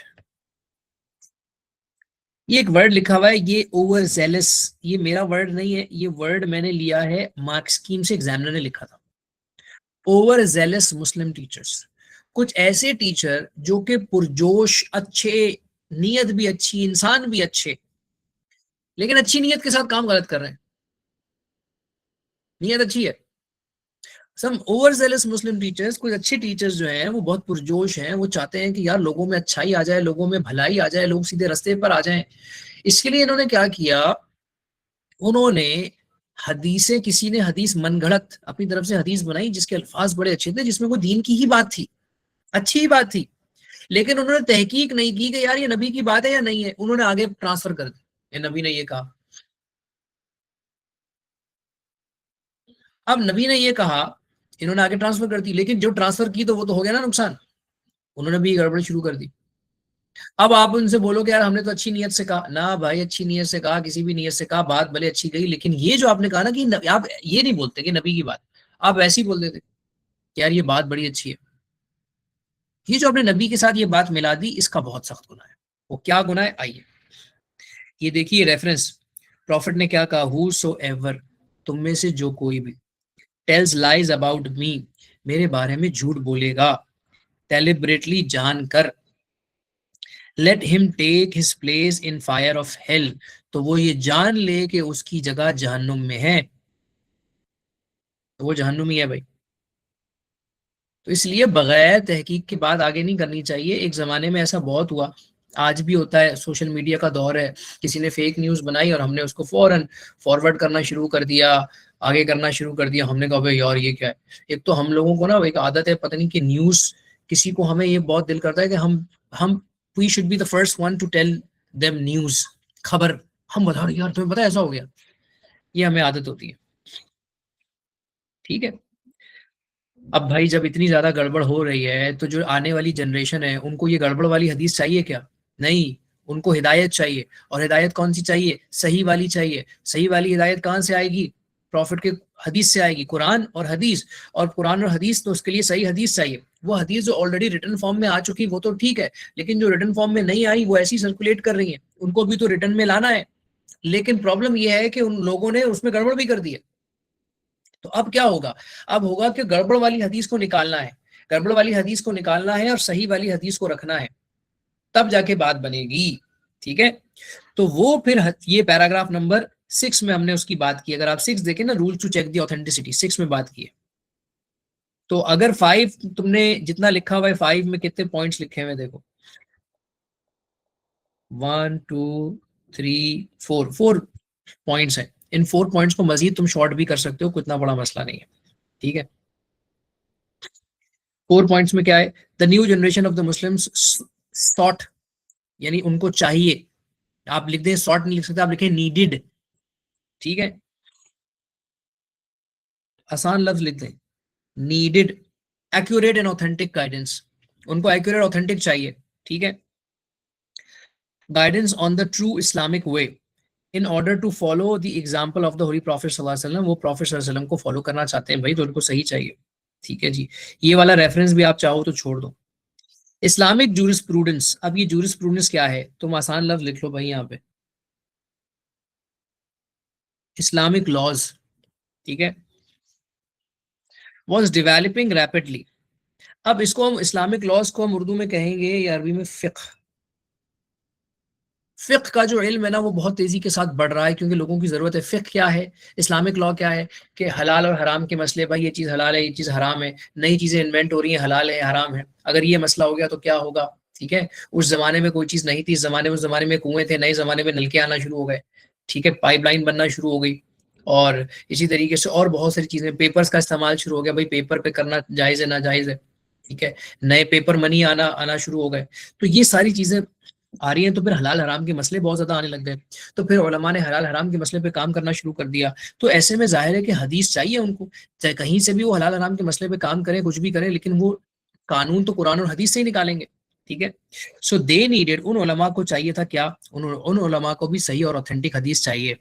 ये एक वर्ड लिखा हुआ है, ये ओवर जेलस। ये मेरा वर्ड नहीं है, ये वर्ड मैंने लिया है मार्क स्कीम से, एग्जामिनर ने लिखा था। ओवर जेलस मुस्लिम टीचर्स, कुछ ऐसे टीचर जो कि पुरजोश, अच्छे, नीयत भी अच्छी, इंसान भी अच्छे, लेकिन अच्छी नीयत के साथ काम गलत कर रहे हैं। नीयत अच्छी है। सम ओवर जेलस मुस्लिम टीचर्स, कुछ अच्छे टीचर्स जो हैं वो बहुत पुरजोश हैं, वो चाहते हैं कि यार लोगों में अच्छाई आ जाए, लोगों में भलाई आ जाए, लोग सीधे रास्ते पर आ जाएं। इसके लिए इन्होंने क्या किया, उन्होंने हदीसें, किसी ने हदीस मनगढ़ंत अपनी तरफ से हदीस बनाई जिसके अल्फाज बड़े अच्छे थे, जिसमें कोई दीन की ही बात थी, अच्छी ही बात थी, लेकिन उन्होंने तहकीक नहीं की कि यार ये नबी की बात है या नहीं है, उन्होंने आगे ट्रांसफर कर दी, ये नबी ने ये कहा। अब नबी ने ये कहा, इन्होंने आगे ट्रांसफर कर दी, लेकिन जो ट्रांसफर की तो वो तो हो गया ना नुकसान, उन्होंने भी गड़बड़ शुरू कर दी। अब आप उनसे बोलोगे यार हमने तो अच्छी नीयत से कहा ना, भाई अच्छी नीयत से कहा, किसी भी नीयत से कहा, बात भले अच्छी गई, लेकिन ये जो आपने कहा ना कि आप ये नहीं बोलते कि नबी की बात, आप ऐसे ही बोल देते कि यार ये बात बड़ी अच्छी है। ये जो आपने नबी के साथ ये बात मिला दी, इसका बहुत सख्त गुनाह है। वो क्या गुनाह है, आइए ये देखिए रेफरेंस। प्रॉफिट ने क्या कहा, हु सो एवर, तुम में से जो कोई भी, टेल्स लाइज अबाउट मी, मेरे बारे में झूठ बोलेगा, डेलिबरेटली जानकर, let him take his place in fire of hell, तो वो ये जान ले कि उसकी जगह जहन्नुम में है। तो वो जहन्नुमी है भाई। तो इसलिए बगैर तहकीक की बात आगे नहीं करनी चाहिए। एक ज़माने में ऐसा बहुत हुआ, आज भी होता है, सोशल मीडिया का दौर है, किसी ने फेक न्यूज़ बनाई और हमने उसको फौरन फॉरवर्ड करना शुरू कर दिया, आगे करना शुरू कर दिया। हमने कहा भाई यार ये क्या है। एक तो हम लोगों को ना एक आदत है, पता नहीं कि न्यूज़, किसी को, हमें ये बहुत दिल करता है कि हम we should be the first one to tell them news, खबर, हम बता रहे यार तुम्हें पता है ऐसा हो गया। ये हमें आदत होती है, ठीक है। अब भाई जब इतनी ज्यादा गड़बड़ हो रही है तो जो आने वाली जनरेशन है उनको ये गड़बड़ वाली हदीस चाहिए क्या? नहीं, उनको हिदायत चाहिए। और हिदायत कौन सी चाहिए? सही वाली चाहिए। सही वाली हिदायत कहाँ से आएगी? प्रॉफिट के हदीस से आएगी, कुरान और हदीस। और कुरान और हदीस, तो उसके लिए सही हदीस चाहिए। वो हदीस जो ऑलरेडी रिटन फॉर्म में आ चुकी वो तो ठीक है, लेकिन जो रिटन फॉर्म में नहीं आई वो ऐसी सर्कुलेट कर रही है, उनको भी तो रिटर्न में लाना है। लेकिन प्रॉब्लम यह है कि उन लोगों ने उसमें गड़बड़ भी कर दी है। तो अब क्या होगा? अब होगा कि गड़बड़ वाली हदीस को निकालना है, गड़बड़ वाली हदीस को निकालना है और सही वाली हदीस को रखना है, तब जाके बात बनेगी, ठीक है। तो वो फिर ये पैराग्राफ नंबर 6 में हमने उसकी बात की। अगर आप 6 देखें ना, rule to check the authenticity, 6 में बात की है। तो अगर 5 तुमने जितना लिखा हुआ है, 5 में कितने पॉइंट्स लिखे हुए देखो, 1 2 3 4 4 पॉइंट्स हैं। इन 4 पॉइंट्स को मजीद तुम शॉर्ट भी कर सकते हो, इतना बड़ा मसला नहीं है, ठीक है। 4 पॉइंट्स में क्या है? The new generation of the Muslims sought, यानी उनको चाहिए, आप लिख दें सॉट नहीं लिख सकते, आप लिखें नीडेड, ठीक है, आसान लफ्ज लिख दें, needed accurate and authentic guidance, उनको एक्यूरेट ऑथेंटिक चाहिए, ठीक है, guidance on the true Islamic way in order to follow the example of the holy prophet सल्लल्लाहु अलैहि वसल्लम, वो प्रॉफिट सल्लल्लाहु अलैहि वसल्लम को फॉलो करना चाहते हैं भाई, तो उनको सही चाहिए, ठीक है जी। ये वाला रेफरेंस भी आप चाहो तो छोड़ दो। इस्लामिक जूरिस्प्रूडेंस, अब ये जूरिस्प्रूडेंस क्या है, तुम आसान लफ्ज लिख लो भाई यहाँ पे, इस्लामिक लॉज, ठीक है, वॉज डिवेलपिंग रैपिडली। अब इसको हम इस्लामिक लॉज को हम उर्दू में कहेंगे या अरबी में फिक्ह। फिक्ह का जो इल्म है ना वो बहुत तेजी के साथ बढ़ रहा है, क्योंकि लोगों की जरूरत है। फिक्ह क्या है, इस्लामिक लॉ क्या है, कि हलाल और हराम के मसले, भाई ये चीज हलाल है, ये चीज हराम है, नई चीजें इन्वेंट हो रही है, हलाल है हराम है, अगर ये मसला हो गया तो क्या होगा, ठीक है। उस जमाने में कोई चीज नहीं थी, उस जमाने में कुएं थे, नए जमाने में नलके आना शुरू हो गए, ठीक है, पाइपलाइन बनना शुरू हो गई, और इसी तरीके से और बहुत सारी चीजें, पेपर्स का इस्तेमाल शुरू हो गया, भाई पेपर पे करना जायज है ना जायज है, ठीक है, नए पेपर मनी आना आना शुरू हो गए, तो ये सारी चीजें आ रही हैं, तो फिर हलाल हराम के मसले बहुत ज्यादा आने लग गए, तो फिर उलमा ने हलाल हराम के मसले पे काम करना शुरू कर दिया। तो ऐसे में जाहिर है कि हदीस चाहिए उनको, चाहे कहीं से भी वो हलाल हराम के मसले पे काम करें, कुछ भी करें, लेकिन वो कानून तो कुरान और हदीस से ही निकालेंगे, ठीक है। सो दे नीडेड, उन उलमा को चाहिए था क्या, उन उलमा को भी सही और ऑथेंटिक हदीस चाहिए।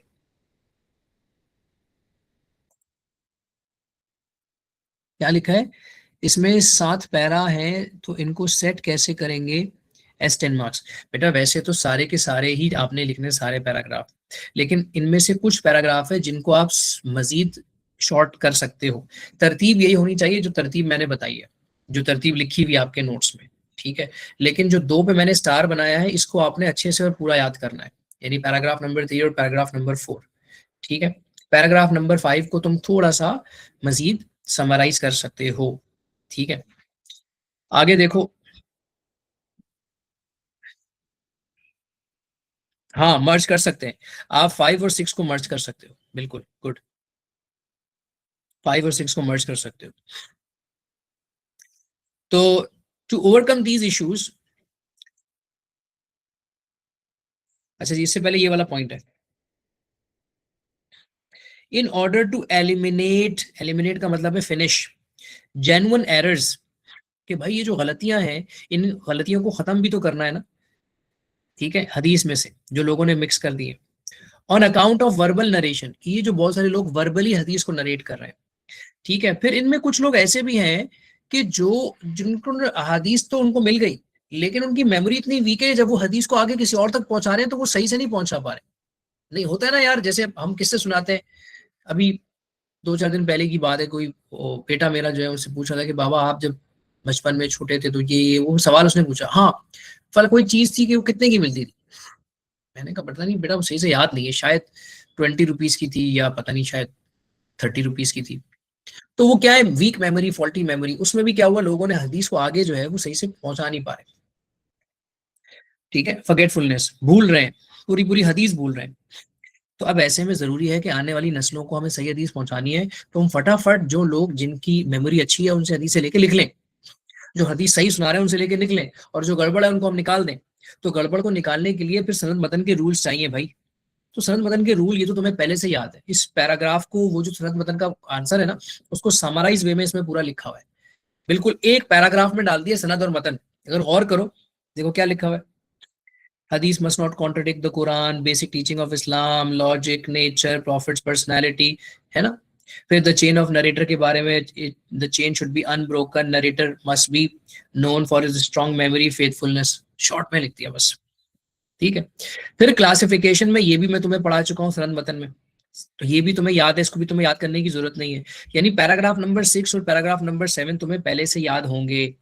क्या लिखा है इसमें, 7 पैरा है, तो इनको सेट कैसे करेंगे एस 10 मार्क्स? बेटा वैसे तो सारे के सारे ही आपने लिखने सारे पैराग्राफ, लेकिन इनमें से कुछ पैराग्राफ है जिनको आप मजीद शॉर्ट कर सकते हो। तरतीब यही होनी चाहिए जो तरतीब मैंने बताई है, जो तरतीब लिखी हुई आपके नोट्स में, ठीक है। लेकिन जो 2 पे मैंने स्टार बनाया है, इसको आपने अच्छे से और पूरा याद करना है, यानी पैराग्राफ नंबर 3 और पैराग्राफ नंबर 4, ठीक है। पैराग्राफ नंबर 5 को तुम थोड़ा सा मजीद समराइज कर सकते हो, ठीक है। आगे देखो, हाँ मर्ज कर सकते हैं, आप 5 और 6 को मर्ज कर सकते हो, बिल्कुल गुड, 5 और 6 को मर्ज कर सकते हो। तो टू ओवरकम दीज इश्यूज, अच्छा जी, इससे पहले ये वाला पॉइंट है, in order to eliminate, eliminate का मतलब है फिनिश, जेन्युइन एरर्स, कि भाई ये जो गलतियां हैं, इन गलतियों को खत्म भी तो करना है ना, ठीक है, हदीस में से जो लोगों ने मिक्स कर दिए, on account of verbal narration, ये जो बहुत सारे लोग वर्बली हदीस को नरेट कर रहे हैं, ठीक है। फिर इनमें कुछ लोग ऐसे भी हैं कि जो जिनको हदीस तो उनको मिल गई, लेकिन उनकी मेमोरी इतनी वीक है, जब वो हदीस को आगे किसी और तक पहुंचा रहे हैं तो वो सही से नहीं पहुंचा पा रहे। नहीं होता है ना यार, जैसे हम किससे सुनाते हैं, अभी 2-4 दिन पहले की बात है, कोई बेटा मेरा जो है उससे पूछा था कि बाबा आप जब बचपन में छोटे थे तो ये वो सवाल उसने पूछा, हाँ फल कोई चीज थी कि वो कितने की मिलती थी, मैंने कहा पता नहीं बेटा, वो सही से याद नहीं है, शायद 20 रुपीज की थी या पता नहीं शायद 30 रुपीज की थी। तो वो क्या है, वीक मेमोरी, फॉल्टी मेमोरी, उसमें भी क्या हुआ, लोगों ने हदीस को आगे जो है वो सही से पहुंचा नहीं पा रहे, ठीक है, फॉरगेटफुलनेस, भूल रहे हैं, पूरी पूरी हदीस भूल रहे हैं। तो अब ऐसे में जरूरी है कि आने वाली नस्लों को हमें सही हदीस पहुंचानी है, तो हम फटाफट जो लोग जिनकी मेमोरी अच्छी है उनसे हदीस से लेके लिख लें, जो हदीस सही सुना रहे हैं उनसे लेके निकलें, और जो गड़बड़ है उनको हम निकाल दें। तो गड़बड़ को निकालने के लिए फिर सनद मतन के रूल्स चाहिए भाई। तो सनद मतन के रूल ये तो तुम्हें पहले से याद है, इस पैराग्राफ को, वो जो सनद मतन का आंसर है ना, उसको समराइज वे में इसमें पूरा लिखा हुआ है, बिल्कुल एक पैराग्राफ में डाल दिया सनद और मतन। अगर गौर करो, देखो क्या लिखा हुआ है, हदीस must not contradict the Quran, basic teaching of Islam, logic, nature, profits personality, है ना। फिर द चेन ऑफ नरेटर के बारे में, the chain should be unbroken, narrator must be known for his strong memory, faithfulness, short में लिख दिया बस, ठीक है। फिर क्लासिफिकेशन में, ये भी मैं तुम्हें पढ़ा चुका हूँ सनद मतन में, तो ये भी तुम्हें याद है, इसको भी तुम्हें याद करने की जरूरत नहीं है, यानी पैराग्राफ नंबर 6 और पैराग्राफ नंबर 7 तुम्हें पहले से याद होंगे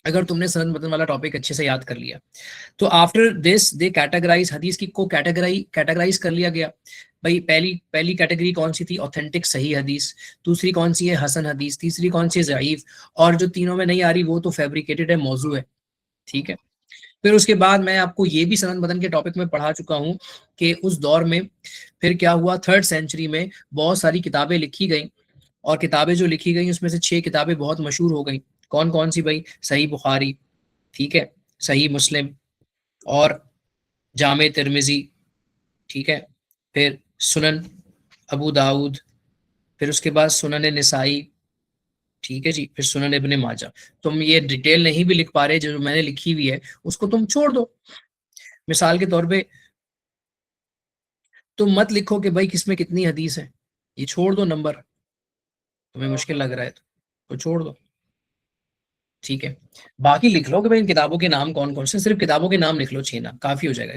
अगर तुमने सनद मतन वाला टॉपिक अच्छे से याद कर लिया। तो आफ्टर दिस दे कैटेगराइज, हदीस की को कैटेगराइज कर लिया गया। भाई पहली पहली कैटेगरी कौन सी थी, ऑथेंटिक सही हदीस, दूसरी कौन सी है हसन हदीस, तीसरी कौन सी है ज़ईफ, और जो तीनों में नहीं आ रही वो तो फैब्रिकेटेड है, मौजू है, ठीक है। फिर उसके बाद मैं आपको ये भी सनद मतन के टॉपिक में पढ़ा चुका हूँ कि उस दौर में फिर क्या हुआ, 3rd सेंचुरी में बहुत सारी किताबें लिखी गई, और किताबें जो लिखी गई उसमें से 6 किताबें बहुत मशहूर हो गई। कौन कौन सी भाई? सही बुखारी, ठीक है, सही मुस्लिम, और जामे तिरमिजी, ठीक है, फिर सुनन अबू दाऊद, फिर उसके बाद सुनन निसाई, ठीक है जी, फिर सुनन इब्ने माजा। तुम ये डिटेल नहीं भी लिख पा रहे जो मैंने लिखी हुई है उसको तुम छोड़ दो। मिसाल के तौर पे तुम मत लिखो कि भाई किसमें कितनी हदीस है, ये छोड़ दो नंबर, तुम्हें मुश्किल लग रहा है तो छोड़ दो, ठीक है। बाकी लिख लो कि भाई इन किताबों के नाम कौन कौन से, सिर्फ किताबों के नाम लिख लो, छह ना काफी हो जाएगा।